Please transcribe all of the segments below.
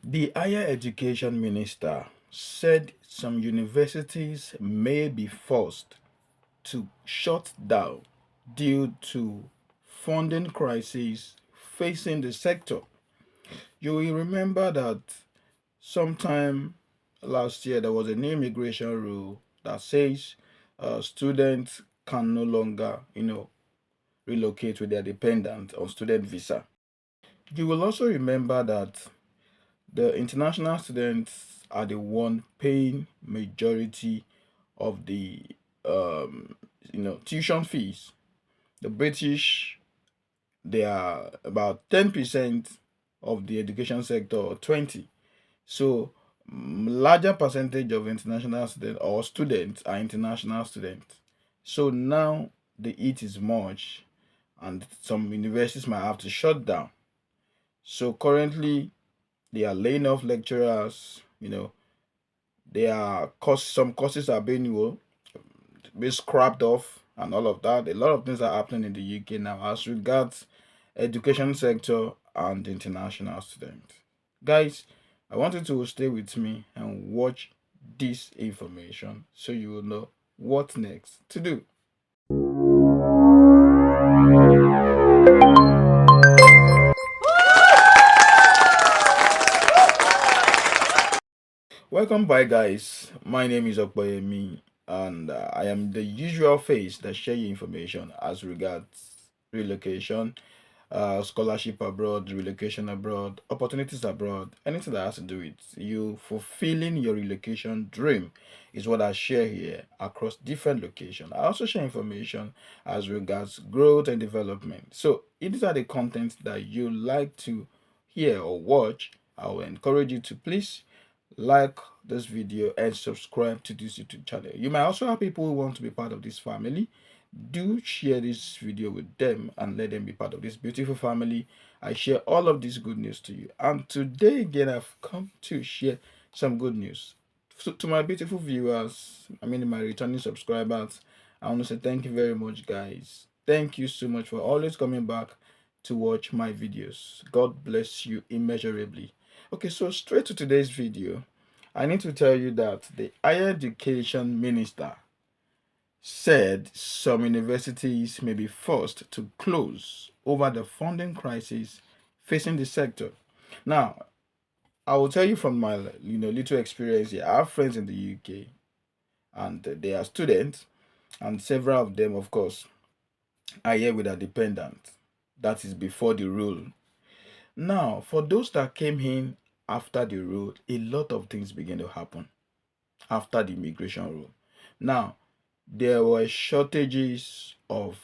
The higher education minister said some universities may be forced to shut down due to funding crises facing the sector. You will remember that sometime last year there was a new immigration rule that says students can no longer, relocate with their dependent on student visa. You will also remember that the international students are the one paying majority of the um, tuition fees. The British, they are about 10% of the education sector, or 20. So larger percentage of international students or students are international students. So now the heat is much, and some universities might have to shut down. So currently they are laying off lecturers. They are some courses are being scrapped off and all of that. A lot of things are happening in the UK now as regards education sector and international students. Guys, I want you to stay with me and watch this information so you will know what next to do. Welcome back, guys. My name is Okbayemi, and I am the usual face that share you information as regards relocation, scholarship abroad, relocation abroad, opportunities abroad, anything that has to do with you fulfilling your relocation dream is what I share here across different locations. I also share information as regards growth and development. So, if these are the contents that you like to hear or watch, I will encourage you to please like this video and subscribe to this YouTube channel. You might also have people who want to be part of this family. Do share this video with them and let them be part of this beautiful family. I share all of this good news to you. And today again, I've come to share some good news. So to my beautiful viewers, my returning subscribers, I want to say thank you very much, guys. Thank you so much for always coming back to watch my videos. God bless you immeasurably. Okay, so straight to today's video. I need to tell you that the higher education minister said some universities may be forced to close over the funding crisis facing the sector. Now, I will tell you from my little experience here. I have friends in the UK, and they are students, and several of them, of course, are here with a dependent. That is before the rule. Now, for those that came in after the rule, a lot of things began to happen after the immigration rule. Now, there were shortages of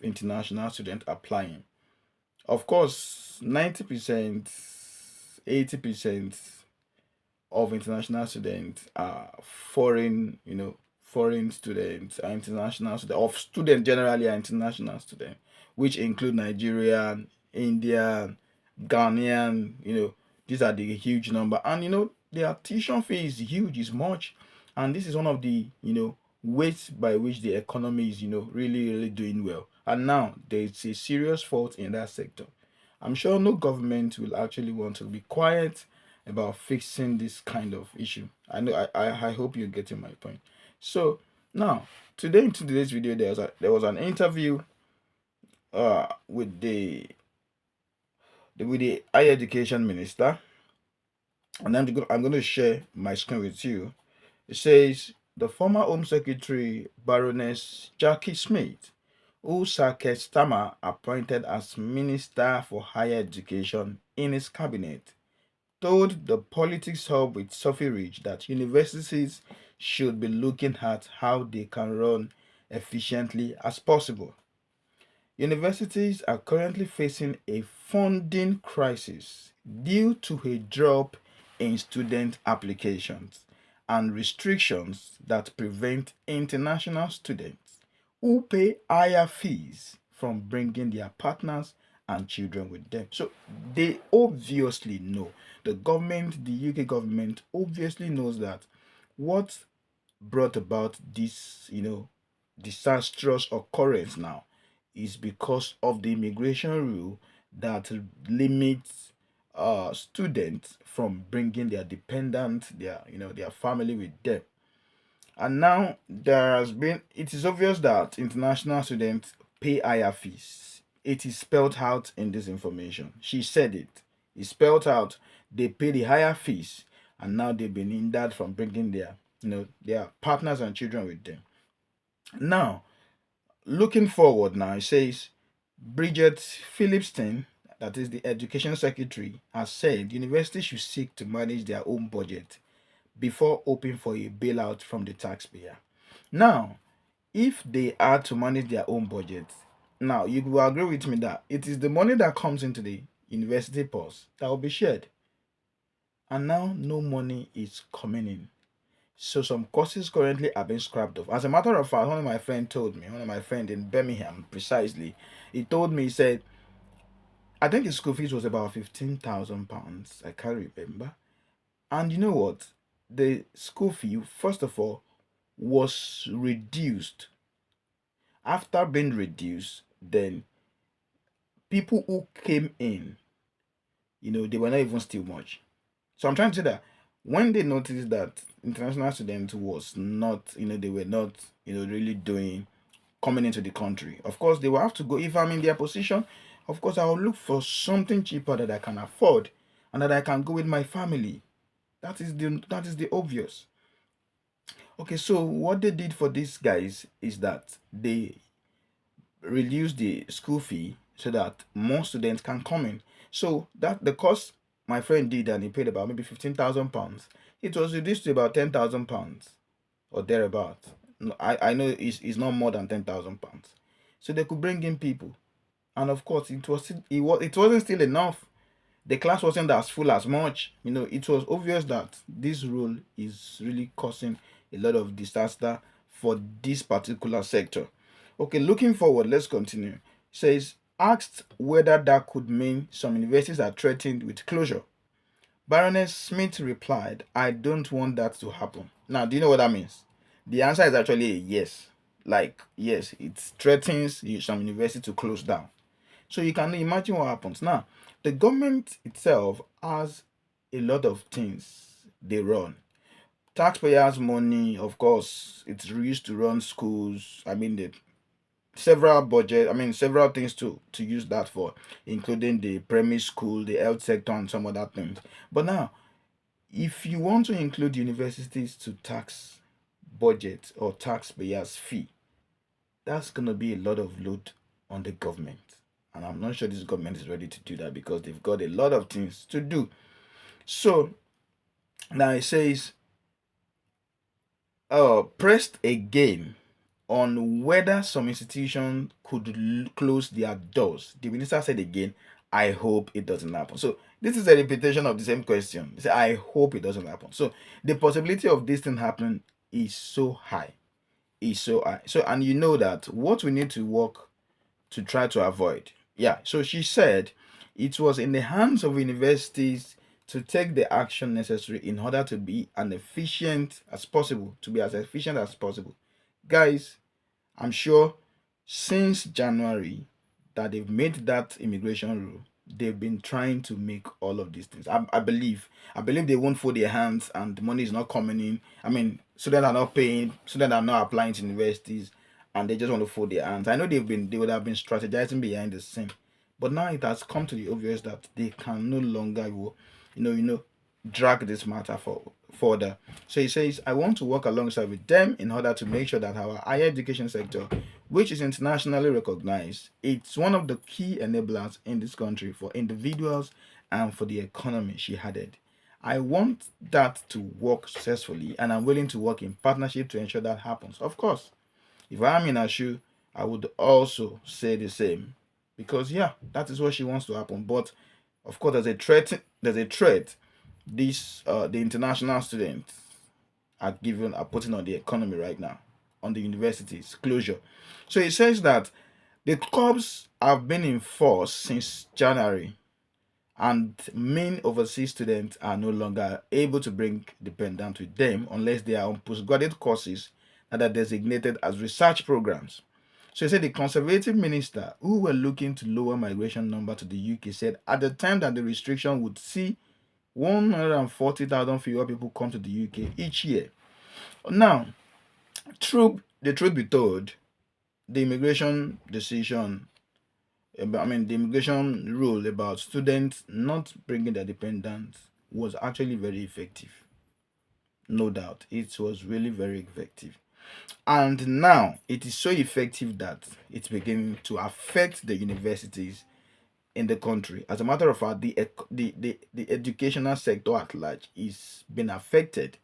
international students applying. Of course, 90%, 80% of international students are foreign students, are international students, of students generally are international students, which include Nigerian, Indian, Ghanaian, these are the huge number. And their tuition fee is huge, is much. And this is one of the, ways by which the economy is, really, really doing well. And now there's a serious fault in that sector. I'm sure no government will actually want to be quiet about fixing this kind of issue. I know I hope you're getting my point. So now today in today's video there was an interview with the higher education minister, and I'm going to share my screen with you. It says the former Home Secretary Baroness Jackie Smith, who Sir Keir Starmer appointed as Minister for Higher Education in his cabinet, told the Politics Hub with Sophie Ridge that universities should be looking at how they can run efficiently as possible. Universities are currently facing a funding crisis due to a drop in student applications and restrictions that prevent international students who pay higher fees from bringing their partners and children with them. So they obviously know, the government, the UK government obviously knows that what brought about this, disastrous occurrence now is because of the immigration rule that limits students from bringing their dependent, their family with them. And now it is obvious that international students pay higher fees. It is spelled out in this information. She said it. It's spelled out. They pay the higher fees, and now they've been hindered from bringing their partners and children with them. Now, looking forward now, it says Bridget Phillipston, that is the education secretary, has said universities should seek to manage their own budget before hoping for a bailout from the taxpayer. Now, if they are to manage their own budget, now you will agree with me that it is the money that comes into the university purse that will be shared. And now no money is coming in. So some courses currently are being scrapped off. As a matter of fact, one of my friends in Birmingham precisely, he told me, he said, I think his school fees was about £15,000. I can't remember. And you know what? The school fee, first of all, was reduced. After being reduced, then people who came in, they were not even still much. So I'm trying to say that when they noticed that international students was not, they were not, really doing coming into the country. Of course, they will have to go. If I'm in their position, of course, I will look for something cheaper that I can afford and that I can go with my family. That is the obvious. Okay, so what they did for these guys is that they reduced the school fee so that more students can come in. So that the cost my friend did, and he paid about maybe £15,000. It was reduced to about £10,000 or thereabout. No, I know it's not more than £10,000. So they could bring in people, and of course it wasn't still enough. The class wasn't as full as much. It was obvious that this rule is really causing a lot of disaster for this particular sector. Okay, looking forward, let's continue. Says, asked whether that could mean some universities are threatened with closure. Baroness Smith replied, I don't want that to happen. Now, do you know what that means? The answer is actually a yes. Like, yes, it threatens some university to close down. So you can imagine what happens. Now, the government itself has a lot of things they run. Taxpayers' money, of course, it's used to run schools. I mean, the several things to use that for, including the primary school, the health sector, and some other things. But now, if you want to include universities to tax budget or taxpayers' fee, that's gonna be a lot of load on the government. And I'm not sure this government is ready to do that because they've got a lot of things to do. So now it says, pressed again on whether some institutions could close their doors. The minister said again, I hope it doesn't happen. So this is a repetition of the same question. He said, I hope it doesn't happen. So the possibility of this thing happening is so high. Is so high. So, and you know that what we need to work to try to avoid. Yeah. So she said it was in the hands of universities to take the action necessary in order to be as efficient as possible, Guys, I'm sure since January that they've made that immigration rule, they've been trying to make all of these things. I believe they won't fold their hands and the money is not coming in. I mean, students are not paying, students are not applying to universities, and they just want to fold their hands. I know they would have been strategizing behind the scene, but now it has come to the obvious that they can no longer, drag this matter further. So he says, I want to work alongside with them in order to make sure that our higher education sector, which is internationally recognized, it's one of the key enablers in this country for individuals and for the economy, she added. I want that to work successfully, and I'm willing to work in partnership to ensure that happens. Of course, if I'm in her shoe, I would also say the same. Because yeah, that is what she wants to happen. But of course, there's a threat the international students are putting on the economy right now, on the universities closure. So it says that the curbs have been in force since January, and main overseas students are no longer able to bring dependents with them unless they are on postgraduate courses that are designated as research programs. So he said the conservative minister who were looking to lower migration number to the UK said at the time that the restriction would see 140,000 fewer people come to the UK each year. Now, the truth be told, the immigration decision, the immigration rule about students not bringing their dependents was actually very effective. No doubt, it was really very effective. And now it is so effective that it's beginning to affect the universities in the country. As a matter of fact, the educational sector at large is being affected.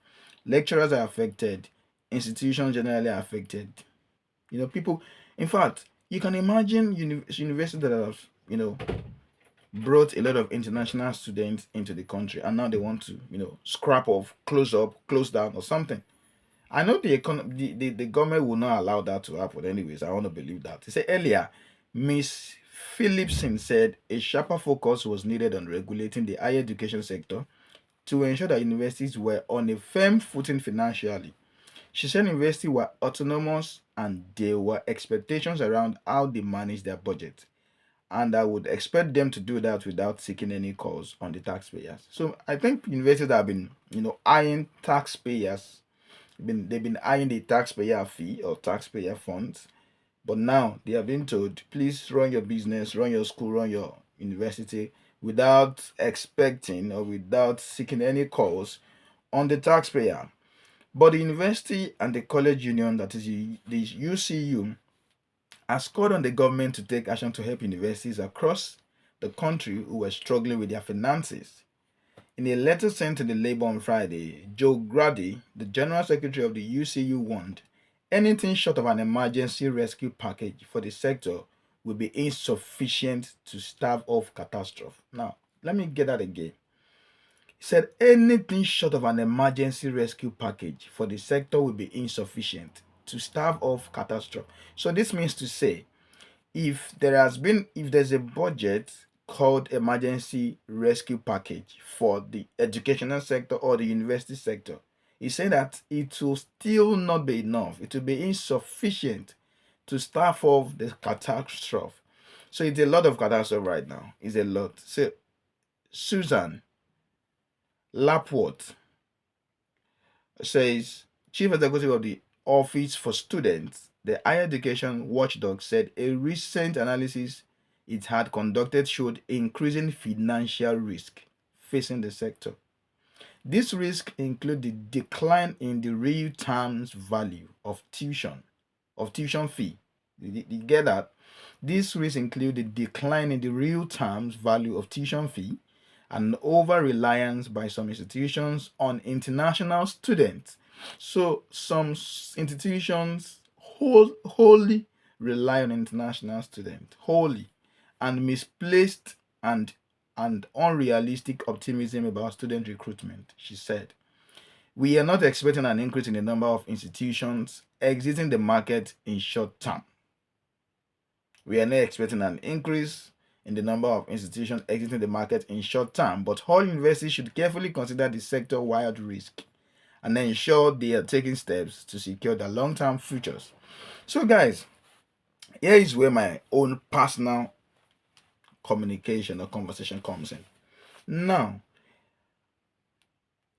Lecturers are affected, institutions generally are affected. People, in fact, you can imagine universities that have, brought a lot of international students into the country and now they want to, scrap off, close up, close down, or something. I know the government will not allow that to happen. Anyways, I want to believe that. He said earlier, Miss Phillipson said a sharper focus was needed on regulating the higher education sector to ensure that universities were on a firm footing financially. She said universities were autonomous and there were expectations around how they manage their budget. And I would expect them to do that without seeking any calls on the taxpayers. So I think universities have been, eyeing taxpayers they've been eyeing the taxpayer fee or taxpayer funds, but now they are being told, please run your business, run your school, run your university without expecting or without seeking any calls on the taxpayer. But the university and the college union, that is the UCU, has called on the government to take action to help universities across the country who were struggling with their finances. In a letter sent to the Labour on Friday, Joe Grady, the General Secretary of the UCU, warned anything short of an emergency rescue package for the sector will be insufficient to stave off catastrophe. Now, let me get that again. He said anything short of an emergency rescue package for the sector will be insufficient to stave off catastrophe. So this means to say if there's a budget called emergency rescue package for the educational sector or the university sector, he said that it will still not be enough. It will be insufficient to start off the catastrophe. So it's a lot of catastrophe right now. It's a lot. So Susan Lapworth says, Chief Executive of the Office for Students, the higher education watchdog, said a recent analysis it had conducted showed increasing financial risk facing the sector. This risk include the decline in the real terms value of tuition fee. You get that? This risk include the decline in the real terms value of tuition fee and over reliance by some institutions on international students. So some institutions wholly rely on international students, wholly, and misplaced and unrealistic optimism about student recruitment, she said. We are not expecting an increase in the number of institutions exiting the market in short term. We are not expecting an increase in the number of institutions exiting the market in short term, but all universities should carefully consider the sector-wide risk and ensure they are taking steps to secure their long-term futures. So guys, here is where my own personal communication or conversation comes in. Now,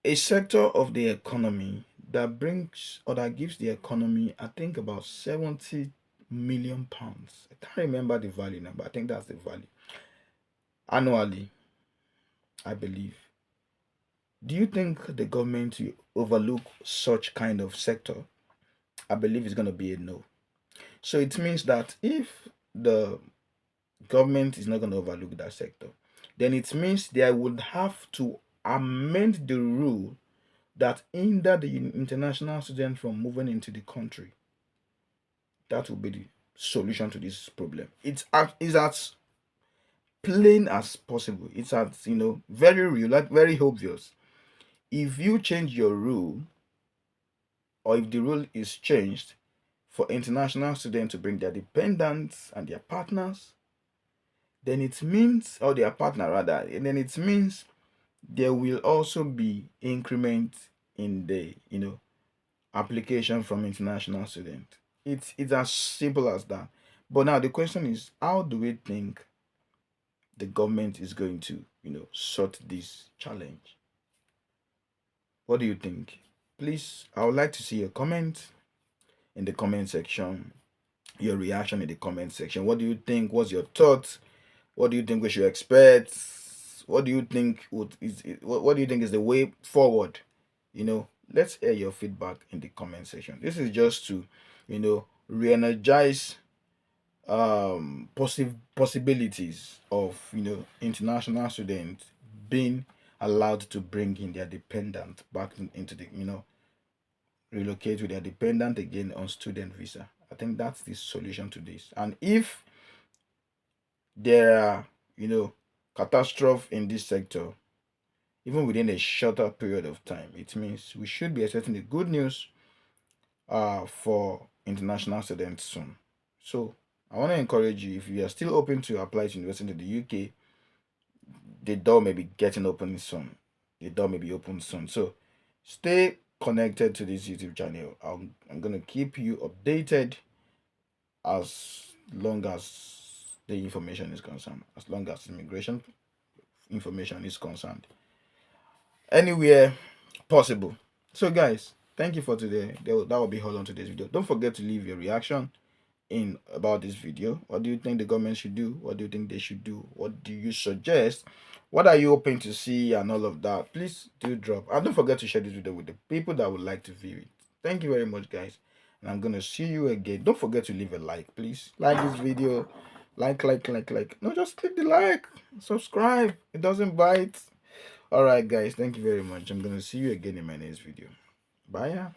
a sector of the economy that brings or that gives the economy, I think, about 70 million pounds. I can't remember the value now, but I think that's the value annually, I believe. Do you think the government will overlook such kind of sector? I believe it's going to be a no. So it means that if the government is not going to overlook that sector, then it means they would have to amend the rule that hinder the international students from moving into the country. That will be the solution to this problem. It's as plain as possible. It's as very real, like very obvious. If you change your rule, or if the rule is changed for international students to bring their dependents and their partners, then it means, or their partner rather, and then it means there will also be increment in the application from international students. It's as simple as that. But now the question is, how do we think the government is going to, sort this challenge? What do you think? Please, I would like to see your comment in the comment section, your reaction in the comment section. What do you think? What's your thoughts? What do you think we should expect? What do you think what do you think is the way forward? Let's hear your feedback in the comment section. This is just to, re-energize possibilities of, international students being allowed to bring in their dependent back into the, relocate with their dependent again on student visa. I think that's the solution to this. And if there are, catastrophe in this sector, even within a shorter period of time, it means we should be expecting the good news for international students soon. So I want to encourage you, if you are still open to apply to university in the UK, the door may be getting open soon. The door may be open soon. So stay connected to this YouTube channel. I'm gonna keep you updated as long as the information is concerned, as long as immigration information is concerned. Anywhere possible. So guys, thank you for today. That will be all on today's video. Don't forget to leave your reaction in about this video. What do you think the government should do? What do you think they should do? What do you suggest? What are you hoping to see and all of that? Please do drop. And don't forget to share this video with the people that would like to view it. Thank you very much, guys. And I'm gonna see you again. Don't forget to leave a like, please. Like this video. Like. No, just click the like. Subscribe. It doesn't bite. Alright, guys. Thank you very much. I'm gonna see you again in my next video. Bye.